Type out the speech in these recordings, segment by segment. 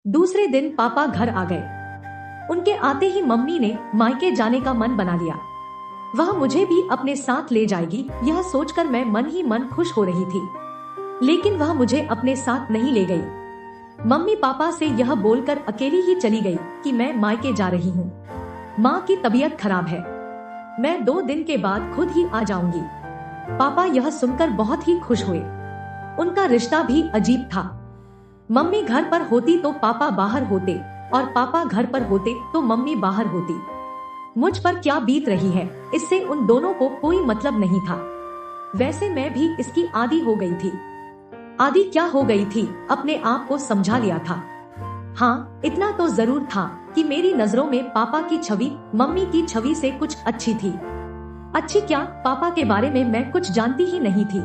दूसरे दिन पापा घर आ गए। उनके आते ही मम्मी ने मायके जाने का मन बना लिया। वह मुझे भी अपने साथ ले जाएगी, यह सोचकर मैं मन ही मन खुश हो रही थी। लेकिन वह मुझे अपने साथ नहीं ले गई। मम्मी पापा से यह बोलकर अकेली ही चली गई कि मैं मायके जा रही हूँ। माँ की तबीयत खराब है, मैं 2 दिन के बाद खुद ही आ जाऊंगी। पापा यह सुनकर बहुत ही खुश हुए। उनका रिश्ता भी अजीब था। मम्मी घर पर होती तो पापा बाहर होते, और पापा घर पर होते तो मम्मी बाहर होती। मुझ पर क्या बीत रही है, इससे उन दोनों को कोई मतलब नहीं था। वैसे मैं भी इसकी आदी हो गई थी। आदी क्या हो गई थी, अपने आप को समझा लिया था। हाँ, इतना तो जरूर था कि मेरी नजरों में पापा की छवि मम्मी की छवि से कुछ अच्छी थी। अच्छी क्या, पापा के बारे में मैं कुछ जानती ही नहीं थी।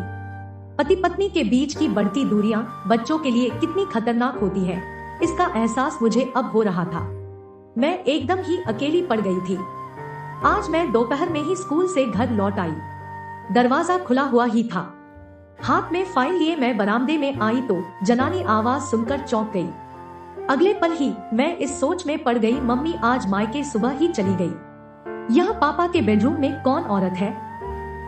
पति पत्नी के बीच की बढ़ती दूरियां बच्चों के लिए कितनी खतरनाक होती है, इसका एहसास मुझे अब हो रहा था। मैं एकदम ही अकेली पड़ गई थी। आज मैं दोपहर में ही स्कूल से घर लौट आई। दरवाजा खुला हुआ ही था। हाथ में फाइल लिए मैं बरामदे में आई तो जनानी आवाज सुनकर चौंक गई। अगले पल ही मैं इस सोच में पड़ गई, मम्मी आज मायके सुबह ही चली गई। यह पापा के बेडरूम में कौन औरत है?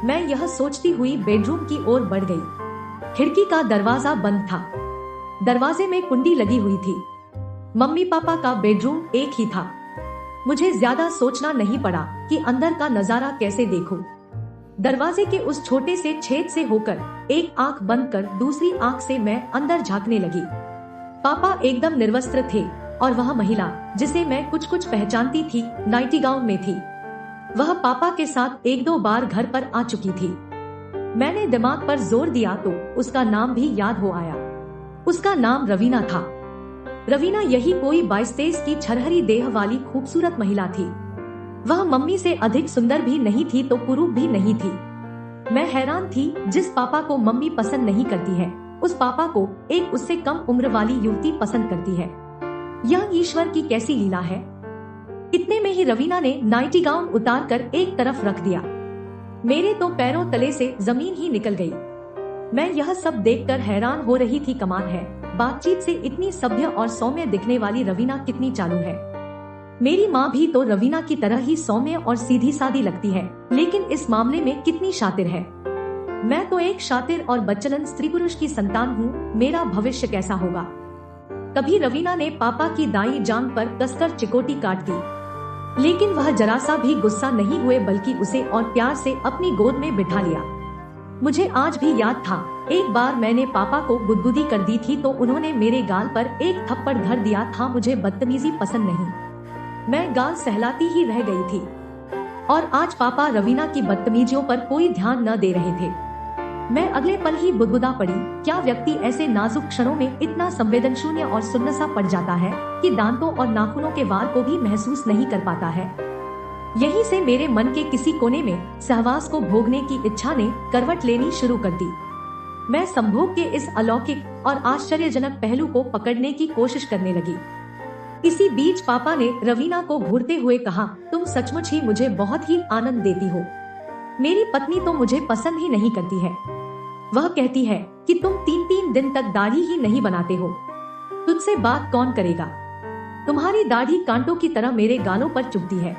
मैं यह सोचती हुई बेडरूम की ओर बढ़ गई। खिड़की का दरवाजा बंद था। दरवाजे में कुंडी लगी हुई थी। मम्मी पापा का बेडरूम एक ही था। मुझे ज्यादा सोचना नहीं पड़ा कि अंदर का नजारा कैसे देखूं। दरवाजे के उस छोटे से छेद से होकर एक आंख बंद कर दूसरी आंख से मैं अंदर झांकने लगी। पापा एकदम निर्वस्त्र थे और वह महिला जिसे मैं कुछ कुछ पहचानती थी नाइटी गाउन में थी। वह पापा के साथ 1-2 बार घर पर आ चुकी थी। मैंने दिमाग पर जोर दिया तो उसका नाम भी याद हो आया। उसका नाम रवीना था। रवीना यही कोई 22-23 की छरहरी देह वाली खूबसूरत महिला थी। वह मम्मी से अधिक सुंदर भी नहीं थी तो कुरूप भी नहीं थी। मैं हैरान थी, जिस पापा को मम्मी पसंद नहीं करती है, उस पापा को एक उससे कम उम्र वाली युवती पसंद करती है। यह ईश्वर की कैसी लीला है। इतने में ही रवीना ने नाइटी गाउन उतार कर एक तरफ रख दिया। मेरे तो पैरों तले से जमीन ही निकल गई। मैं यह सब देखकर हैरान हो रही थी। कमाल है, बातचीत से इतनी सभ्य और सौम्य दिखने वाली रवीना कितनी चालू है। मेरी माँ भी तो रवीना की तरह ही सौम्य और सीधी सादी लगती है, लेकिन इस मामले में कितनी शातिर है। मैं तो एक शातिर और बच्चलन स्त्री पुरुष की संतान हूँ। मेरा भविष्य कैसा होगा। तभी रवीना ने पापा की दाईं जांघ पर कसकर चिकोटी काट दी, लेकिन वह जरा सा भी गुस्सा नहीं हुए, बल्कि उसे और प्यार से अपनी गोद में बिठा लिया। मुझे आज भी याद था, एक बार मैंने पापा को गुदगुदी कर दी थी तो उन्होंने मेरे गाल पर एक थप्पड़ धर दिया था। मुझे बदतमीजी पसंद नहीं, मैं गाल सहलाती ही रह गई थी। और आज पापा रवीना की बदतमीजियों पर कोई ध्यान न दे रहे थे। मैं अगले पल ही बुदबुदा पड़ी। क्या व्यक्ति ऐसे नाजुक क्षणों में इतना संवेदनशून्य और सुन्न सा पड़ जाता है कि दांतों और नाखूनों के वार को भी महसूस नहीं कर पाता है। यहीं से मेरे मन के किसी कोने में सहवास को भोगने की इच्छा ने करवट लेनी शुरू कर दी। मैं संभोग के इस अलौकिक और आश्चर्यजनक पहलू को पकड़ने की कोशिश करने लगी। इसी बीच पापा ने रवीना को घूरते हुए कहा, तुम सचमुच ही मुझे बहुत ही आनंद देती हो। मेरी पत्नी तो मुझे पसंद ही नहीं करती है। वह कहती है कि तुम 3-3 दिन तक दाढ़ी ही नहीं बनाते हो। तुझसे बात कौन करेगा। तुम्हारी दाढ़ी कांटों की तरह मेरे गालों पर चुभती है।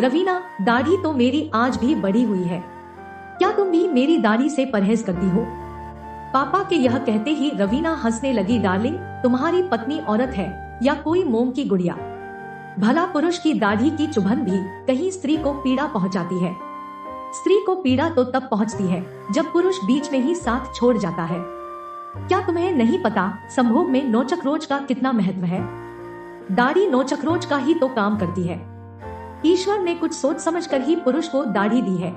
रवीना, दाढ़ी तो मेरी आज भी बढ़ी हुई है। क्या तुम भी मेरी दाढ़ी से परहेज करती हो? पापा के यह कहते ही रवीना हंसने लगी। डार्लिंग, तुम्हारी पत्नी औरत है या कोई मोम की गुड़िया। भला पुरुष की दाढ़ी की चुभन भी कहीं स्त्री को पीड़ा पहुंचाती है। स्त्री को पीड़ा तो तब पहुंचती है जब पुरुष बीच में ही साथ छोड़ जाता है। क्या तुम्हें नहीं पता संभोग में नोचक रोज का कितना महत्व है। दाढ़ी नोचक रोज का ही तो काम करती है। ईश्वर ने कुछ सोच समझकर ही पुरुष को दाढ़ी दी है।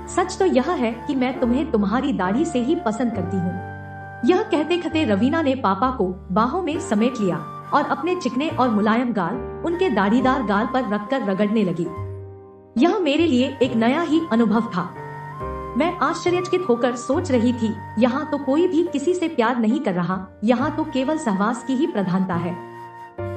सच तो यह है कि मैं तुम्हें तुम्हारी दाढ़ी से ही पसंद करती हूँ। यह कहते कहते रवीना ने पापा को बाहों में समेट लिया और अपने चिकने और मुलायम गाल उनके दाढ़ीदार गाल पर रखकर रगड़ने लगी। यह मेरे लिए एक नया ही अनुभव था। मैं आश्चर्यचकित होकर सोच रही थी, यहाँ तो कोई भी किसी से प्यार नहीं कर रहा, यहाँ तो केवल सहवास की ही प्रधानता है।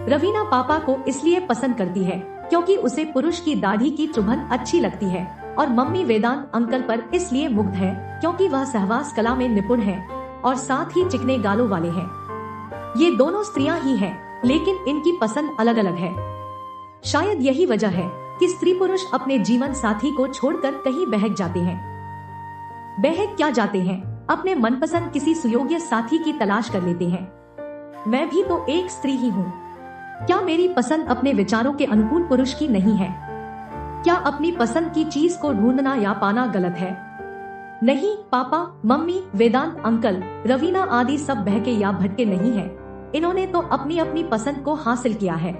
रवीना पापा को इसलिए पसंद करती है क्योंकि उसे पुरुष की दाढ़ी की चुभन अच्छी लगती है, और मम्मी वेदांत अंकल पर इसलिए मुग्ध है क्योंकि वह सहवास कला में निपुण है और साथ ही चिकने गालों वाले हैं। ये दोनों स्त्रियां ही हैं लेकिन इनकी पसंद अलग अलग है। शायद यही वजह है कि स्त्री पुरुष अपने जीवन साथी को छोड़कर कहीं बहक जाते हैं। बहक क्या जाते हैं, अपने मनपसंद किसी सुयोग्य साथी की तलाश कर लेते हैं। मैं भी तो एक स्त्री ही हूँ। क्या मेरी पसंद अपने विचारों के अनुकूल पुरुष की नहीं है? क्या अपनी पसंद की चीज को ढूंढना या पाना गलत है? नहीं, पापा, मम्मी, वेदांत अंकल, रवीना आदि सब बहके या भटके नहीं है। इन्होंने तो अपनी अपनी पसंद को हासिल किया है।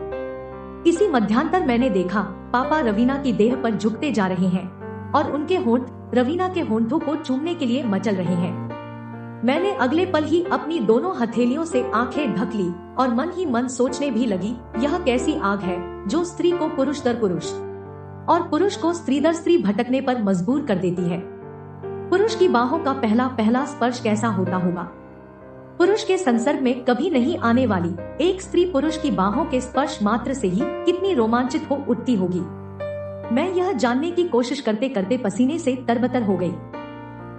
इसी मध्यांतर मैंने देखा पापा रवीना की देह पर झुकते जा रहे हैं और उनके होंठ रवीना के होंठों को चूमने के लिए मचल रहे हैं। मैंने अगले पल ही अपनी दोनों हथेलियों से आंखें ढक ली और मन ही मन सोचने भी लगी, यह कैसी आग है जो स्त्री को पुरुष दर पुरुष और पुरुष को स्त्री दर स्त्री भटकने पर मजबूर कर देती है। पुरुष की बाहों का पहला पहला स्पर्श कैसा होता होगा? पुरुष के संसर्ग में कभी नहीं आने वाली एक स्त्री पुरुष की बाहों के स्पर्श मात्र से ही कितनी रोमांचित हो उठती होगी। मैं यह जानने की कोशिश करते करते पसीने से तरबतर हो गई।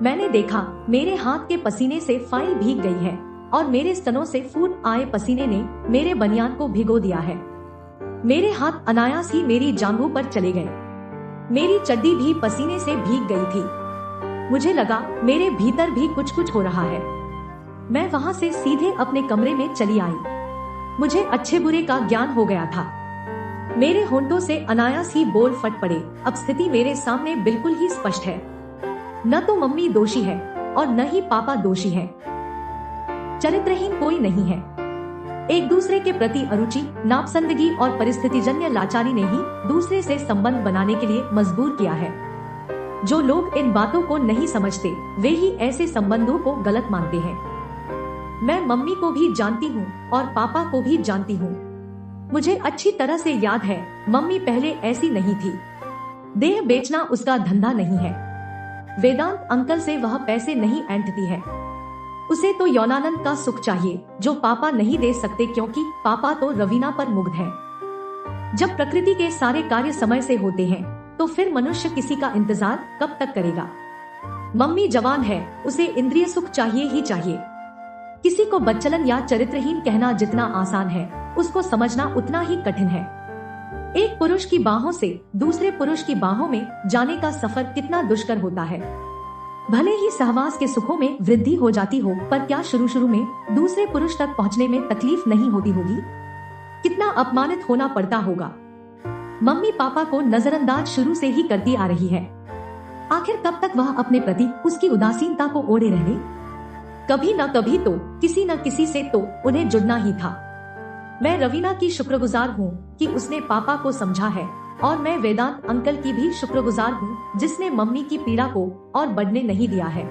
मैंने देखा मेरे हाथ के पसीने से फाइल भीग गई है और मेरे स्तनों से फूट आए पसीने ने मेरे बनियान को भिगो दिया है। मेरे हाथ अनायास ही मेरी जांघों पर चले गए। मेरी चड्डी भी पसीने से भीग गई थी। मुझे लगा मेरे भीतर भी कुछ कुछ हो रहा है। मैं वहाँ से सीधे अपने कमरे में चली आई। मुझे अच्छे बुरे का ज्ञान हो गया था। मेरे होंठों से अनायास ही बोल फट पड़े। अब स्थिति मेरे सामने बिल्कुल ही स्पष्ट है। न तो मम्मी दोषी है और न ही पापा दोषी है। चरित्रहीन कोई नहीं है। एक दूसरे के प्रति अरुचि, नापसंदगी और परिस्थितिजन्य लाचारी ने ही दूसरे से संबंध बनाने के लिए मजबूर किया है। जो लोग इन बातों को नहीं समझते वे ही ऐसे संबंधों को गलत मानते हैं। मैं मम्मी को भी जानती हूँ और पापा को भी जानती हूँ। मुझे अच्छी तरह से याद है मम्मी पहले ऐसी नहीं थी। देह बेचना उसका धंधा नहीं है। वेदांत अंकल से वह पैसे नहीं ऐंठती है। उसे तो यौनानंद का सुख चाहिए जो पापा नहीं दे सकते, क्योंकि पापा तो रवीना पर मुग्ध है। जब प्रकृति के सारे कार्य समय से होते हैं तो फिर मनुष्य किसी का इंतजार कब तक करेगा? मम्मी जवान है, उसे इंद्रिय सुख चाहिए ही चाहिए। किसी को बच्चलन या चरित्रहीन कहना जितना आसान है उसको समझना उतना ही कठिन है। एक पुरुष की बाहों से दूसरे पुरुष की बाहों में जाने का सफर कितना दुष्कर होता है। भले ही सहवास के सुखों में वृद्धि हो जाती हो, पर क्या शुरू शुरू में दूसरे पुरुष तक पहुंचने में तकलीफ नहीं होती होगी? कितना अपमानित होना पड़ता होगा। मम्मी पापा को नजरअंदाज शुरू से ही करती आ रही है। आखिर कब तक वह अपने प्रति उसकी उदासीनता को ओढ़े रहे? कभी न कभी तो किसी न किसी से तो उन्हें जुड़ना ही था। मैं रवीना की शुक्रगुजार हूँ कि उसने पापा को समझा है, और मैं वेदांत अंकल की भी शुक्रगुजार हूँ जिसने मम्मी की पीड़ा को और बढ़ने नहीं दिया है।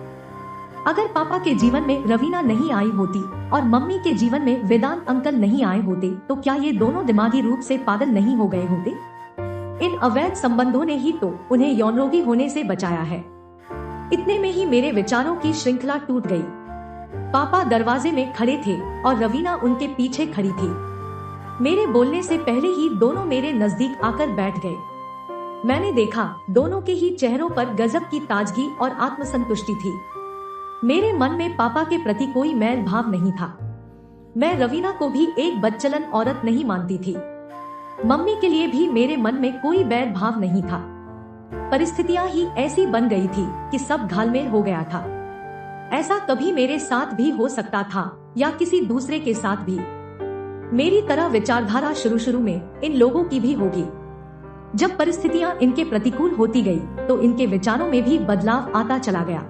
अगर पापा के जीवन में रवीना नहीं आई होती और मम्मी के जीवन में वेदांत अंकल नहीं आए होते तो क्या ये दोनों दिमागी रूप से पागल नहीं हो गए होते? इन अवैध संबंधों ने ही तो उन्हें यौन रोगी होने से बचाया है। इतने में ही मेरे विचारों की श्रृंखला टूट गई। पापा दरवाजे में खड़े थे और रवीना उनके पीछे खड़ी थी। मेरे बोलने से पहले ही दोनों मेरे नजदीक आकर बैठ गए। मैंने देखा दोनों के ही चेहरों पर गजब की ताजगी और आत्मसंतुष्टि थी। मेरे मन में पापा के प्रति कोई मैल भाव नहीं था। मैं रवीना को भी एक बच्चलन औरत नहीं मानती थी। मम्मी के लिए भी मेरे मन में कोई बैर भाव नहीं था। परिस्थितियां ही ऐसी बन गई थी कि सब घालमेल हो गया था। ऐसा कभी मेरे साथ भी हो सकता था या किसी दूसरे के साथ भी। मेरी तरह विचारधारा शुरू शुरू में इन लोगों की भी होगी। जब परिस्थितियां इनके प्रतिकूल होती गई तो इनके विचारों में भी बदलाव आता चला गया।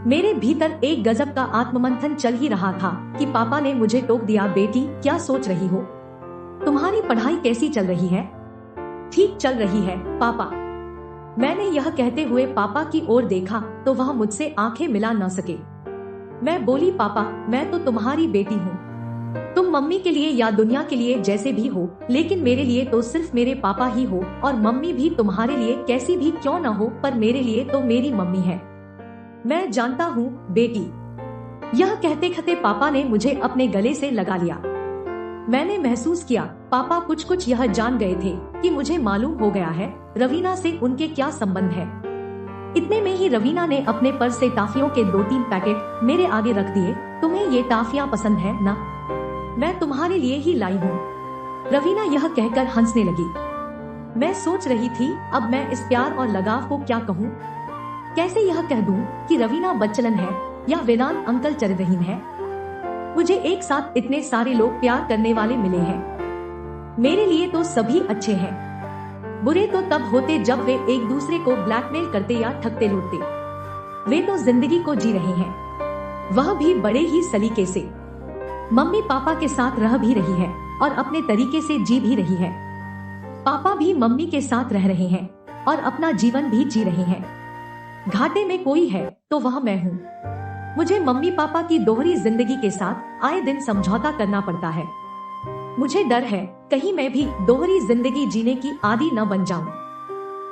मेरे भीतर एक गजब का आत्ममंथन चल ही रहा था कि पापा ने मुझे टोक दिया, बेटी क्या सोच रही हो? तुम्हारी पढ़ाई कैसी चल रही है? ठीक चल रही है पापा। मैंने यह कहते हुए पापा की ओर देखा तो वह मुझसे आंखें मिला न सके। मैं बोली, पापा मैं तो तुम्हारी बेटी हूँ। तुम मम्मी के लिए या दुनिया के लिए जैसे भी हो, लेकिन मेरे लिए तो सिर्फ मेरे पापा ही हो, और मम्मी भी तुम्हारे लिए कैसी भी क्यों न हो, पर मेरे लिए तो मेरी मम्मी है। मैं जानता हूँ बेटी। यह कहते कहते पापा ने मुझे अपने गले से लगा लिया। मैंने महसूस किया पापा कुछ कुछ यह जान गए थे कि मुझे मालूम हो गया है रवीना से उनके क्या संबंध है। इतने में ही रवीना ने अपने पर्स से टाफियों के 2-3 पैकेट मेरे आगे रख दिए। तुम्हें ये टाफियाँ पसंद है ना? मैं तुम्हारे लिए ही लाई हूँ। रवीना यह कहकर हंसने लगी। मैं सोच रही थी अब मैं इस प्यार और लगाव को क्या कहूँ। कैसे यह कह दूँ कि रवीना बच्चलन है या वेदांत अंकल चरित्रहीन है। मुझे एक साथ इतने सारे लोग प्यार करने वाले मिले हैं। मेरे लिए तो सभी अच्छे हैं। बुरे तो तब होते जब वे एक दूसरे को ब्लैकमेल करते या ठगते लूटते। वे तो जिंदगी को जी रहे हैं, वह भी बड़े ही सलीके से। मम्मी पापा के साथ रह भी रही है और अपने तरीके से जी भी रही है। पापा भी मम्मी के साथ रह रहे हैं और अपना जीवन भी जी रहे हैं। घाटे में कोई है तो वह मैं हूँ। मुझे मम्मी पापा की दोहरी जिंदगी के साथ आए दिन समझौता करना पड़ता है। मुझे डर है कहीं मैं भी दोहरी जिंदगी जीने की आदी न बन जाऊं।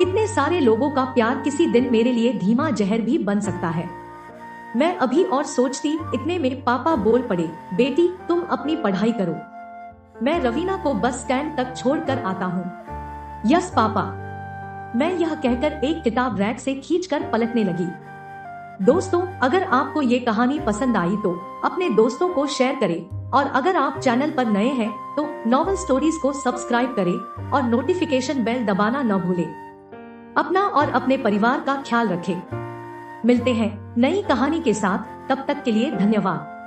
इतने सारे लोगों का प्यार किसी दिन मेरे लिए धीमा जहर भी बन सकता है। मैं अभी और सोचती इतने में पापा बोल पड़े, बेटी तुम अपनी पढ़ाई करो, मैं रवीना को बस स्टैंड तक छोड़ कर आता हूँ। Yes papa. मैं यह कहकर एक किताब रैक से खींचकर पलटने लगी। दोस्तों, अगर आपको ये कहानी पसंद आई तो अपने दोस्तों को शेयर करें और अगर आप चैनल पर नए हैं तो नॉवल स्टोरीज को सब्सक्राइब करें और नोटिफिकेशन बेल दबाना न भूलें। अपना और अपने परिवार का ख्याल रखें। मिलते हैं नई कहानी के साथ, तब तक के लिए धन्यवाद।